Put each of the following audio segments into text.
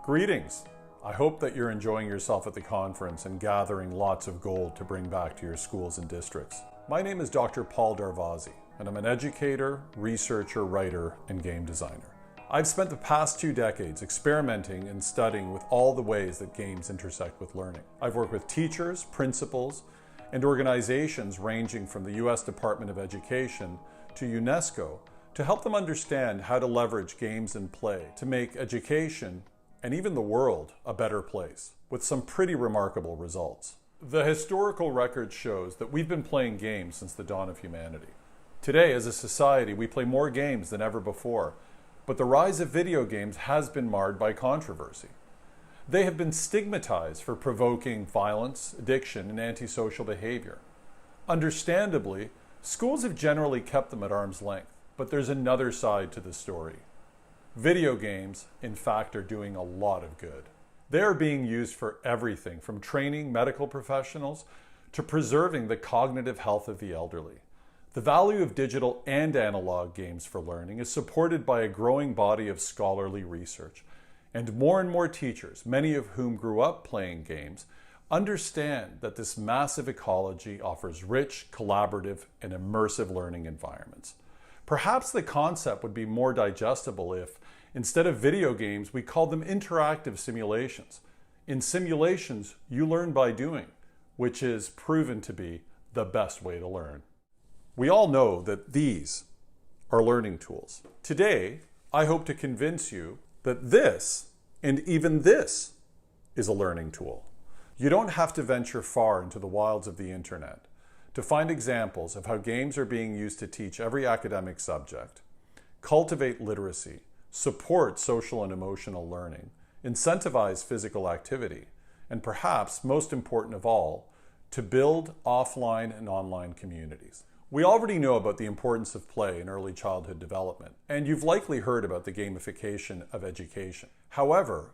Greetings! I hope that you're enjoying yourself at the conference and gathering lots of gold to bring back to your schools and districts. My name is Dr. Paul Darvasi, and I'm an educator, researcher, writer, and game designer. I've spent the past 2 decades experimenting and studying with all the ways that games intersect with learning. I've worked with teachers, principals, and organizations ranging from the US Department of Education to UNESCO to help them understand how to leverage games and play to make education and even the world a better place, with some pretty remarkable results. The historical record shows that we've been playing games since the dawn of humanity. Today, as a society, we play more games than ever before, but the rise of video games has been marred by controversy. They have been stigmatized for provoking violence, addiction, and antisocial behavior. Understandably, schools have generally kept them at arm's length, but there's another side to the story. Video games, in fact, are doing a lot of good. They are being used for everything from training medical professionals to preserving the cognitive health of the elderly. The value of digital and analog games for learning is supported by a growing body of scholarly research, and more teachers, many of whom grew up playing games, understand that this massive ecology offers rich, collaborative, and immersive learning environments. Perhaps the concept would be more digestible if, instead of video games, we called them interactive simulations. In simulations, you learn by doing, which is proven to be the best way to learn. We all know that these are learning tools. Today, I hope to convince you that this, and even this, is a learning tool. You don't have to venture far into the wilds of the internet to find examples of how games are being used to teach every academic subject, cultivate literacy, support social and emotional learning, incentivize physical activity, and perhaps most important of all, to build offline and online communities. We already know about the importance of play in early childhood development, and you've likely heard about the gamification of education. However,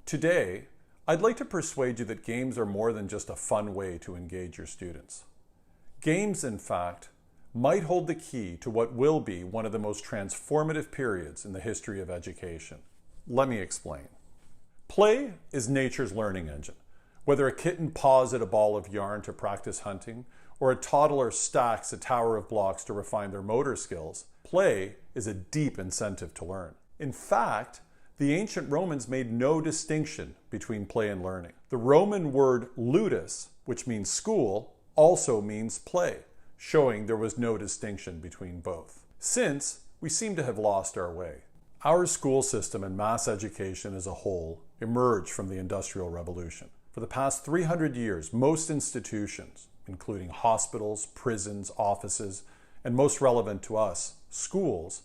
today, I'd like to persuade you that games are more than just a fun way to engage your students. Games, in fact, might hold the key to what will be one of the most transformative periods in the history of education. Let me explain. Play is nature's learning engine. Whether a kitten paws at a ball of yarn to practice hunting, or a toddler stacks a tower of blocks to refine their motor skills, play is a deep incentive to learn. In fact, the ancient Romans made no distinction between play and learning. The Roman word ludus, which means school, also means play, showing there was no distinction between both. Since, we seem to have lost our way. Our school system and mass education as a whole emerged from the Industrial Revolution. For the past 300 years, most institutions, including hospitals, prisons, offices, and most relevant to us, schools,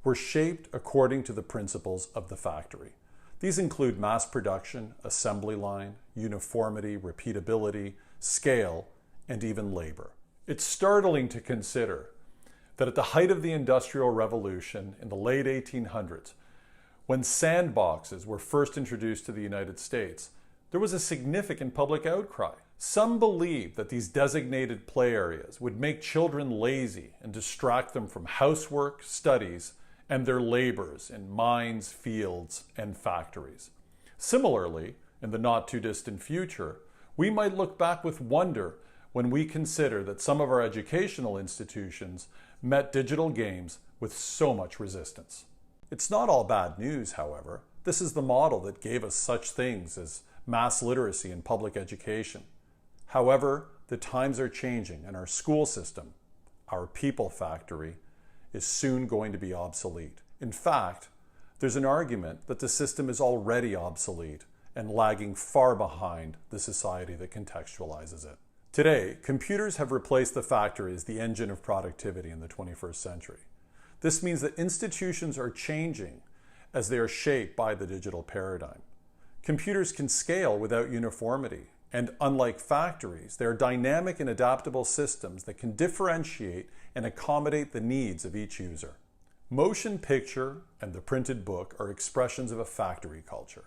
were shaped according to the principles of the factory. These include mass production, assembly line, uniformity, repeatability, scale, and even labor. It's startling to consider that at the height of the Industrial Revolution in the late 1800s, when sandboxes were first introduced to the United States, there was a significant public outcry. Some believed that these designated play areas would make children lazy and distract them from housework, studies, and their labors in mines, fields, and factories. Similarly, in the not too distant future, we might look back with wonder when we consider that some of our educational institutions met digital games with so much resistance. It's not all bad news, however. This is the model that gave us such things as mass literacy and public education. However, the times are changing and our school system, our people factory, is soon going to be obsolete. In fact, there's an argument that the system is already obsolete and lagging far behind the society that contextualizes it. Today, computers have replaced the factory as the engine of productivity in the 21st century. This means that institutions are changing as they are shaped by the digital paradigm. Computers can scale without uniformity, and unlike factories, they are dynamic and adaptable systems that can differentiate and accommodate the needs of each user. Motion picture and the printed book are expressions of a factory culture.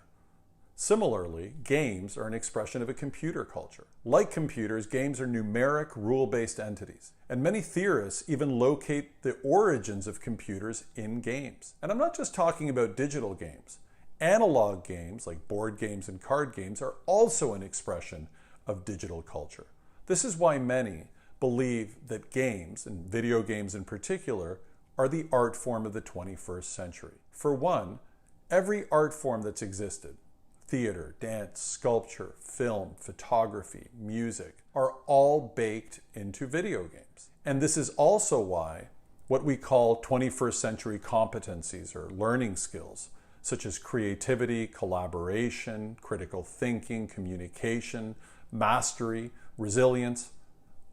Similarly, games are an expression of a computer culture. Like computers, games are numeric, rule-based entities, and many theorists even locate the origins of computers in games. And I'm not just talking about digital games. Analog games, like board games and card games, are also an expression of digital culture. This is why many believe that games, and video games in particular, are the art form of the 21st century. For one, every art form that's existed, theater, dance, sculpture, film, photography, music, are all baked into video games. And this is also why what we call 21st century competencies or learning skills, such as creativity, collaboration, critical thinking, communication, mastery, resilience,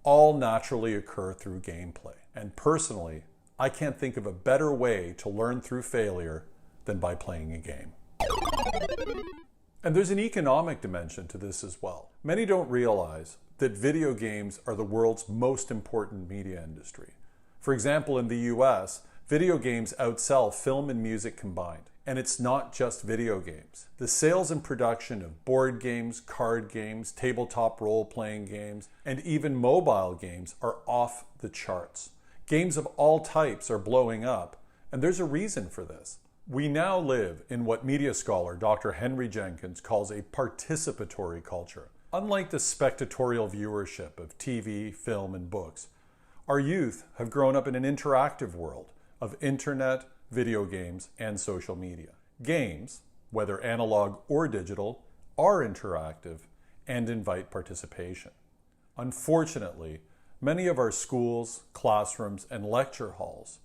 all naturally occur through gameplay. And personally, I can't think of a better way to learn through failure than by playing a game. And there's an economic dimension to this as well. Many don't realize that video games are the world's most important media industry. For example, in the US, video games outsell film and music combined. And it's not just video games. The sales and production of board games, card games, tabletop role-playing games, and even mobile games are off the charts. Games of all types are blowing up, and there's a reason for this. We now live in what media scholar Dr. Henry Jenkins calls a participatory culture. Unlike the spectatorial viewership of TV, film, and books, our youth have grown up in an interactive world of internet, video games, and social media. Games, whether analog or digital, are interactive and invite participation. Unfortunately, many of our schools, classrooms, and lecture halls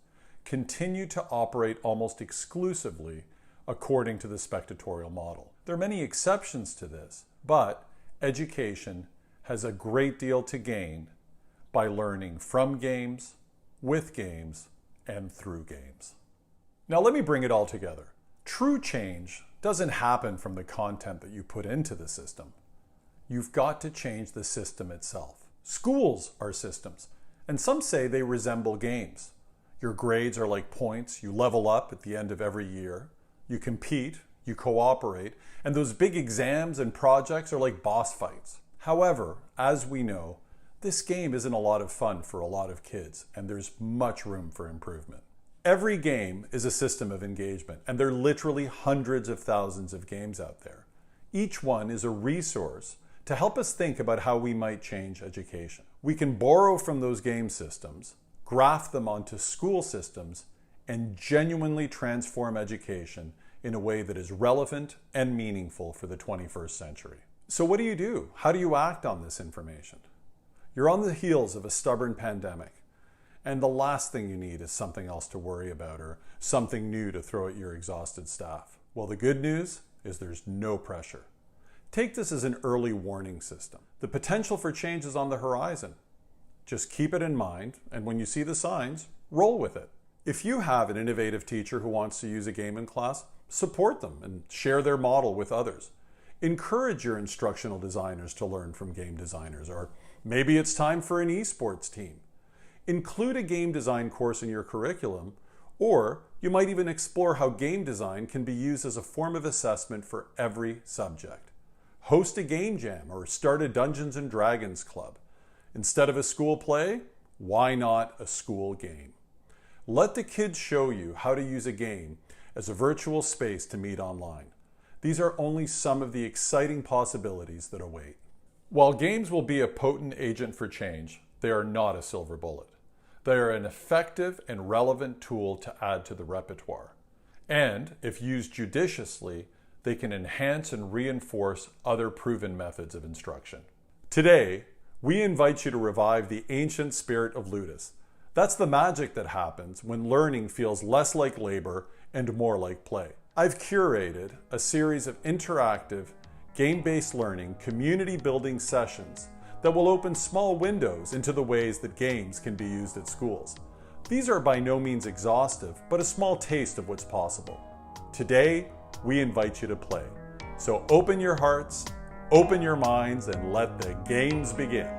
continue to operate almost exclusively according to the spectatorial model. There are many exceptions to this, but education has a great deal to gain by learning from games, with games, and through games. Now let me bring it all together. True change doesn't happen from the content that you put into the system. You've got to change the system itself. Schools are systems, and some say they resemble games. Your grades are like points. You level up at the end of every year. You compete, you cooperate, and those big exams and projects are like boss fights. However, as we know, this game isn't a lot of fun for a lot of kids, and there's much room for improvement. Every game is a system of engagement, and there are literally hundreds of thousands of games out there. Each one is a resource to help us think about how we might change education. We can borrow from those game systems, graft them onto school systems, and genuinely transform education in a way that is relevant and meaningful for the 21st century. So what do? How do you act on this information? You're on the heels of a stubborn pandemic, and the last thing you need is something else to worry about or something new to throw at your exhausted staff. Well, the good news is there's no pressure. Take this as an early warning system. The potential for change is on the horizon. Just keep it in mind, and when you see the signs, roll with it. If you have an innovative teacher who wants to use a game in class, support them and share their model with others. Encourage your instructional designers to learn from game designers, or maybe it's time for an esports team. Include a game design course in your curriculum, or you might even explore how game design can be used as a form of assessment for every subject. Host a game jam or start a Dungeons and Dragons club. Instead of a school play, why not a school game? Let the kids show you how to use a game as a virtual space to meet online. These are only some of the exciting possibilities that await. While games will be a potent agent for change, they are not a silver bullet. They are an effective and relevant tool to add to the repertoire. And if used judiciously, they can enhance and reinforce other proven methods of instruction. Today, we invite you to revive the ancient spirit of ludus. That's the magic that happens when learning feels less like labor and more like play. I've curated a series of interactive, game-based learning, community-building sessions that will open small windows into the ways that games can be used at schools. These are by no means exhaustive, but a small taste of what's possible. Today, we invite you to play. So open your hearts, open your minds, and let the games begin.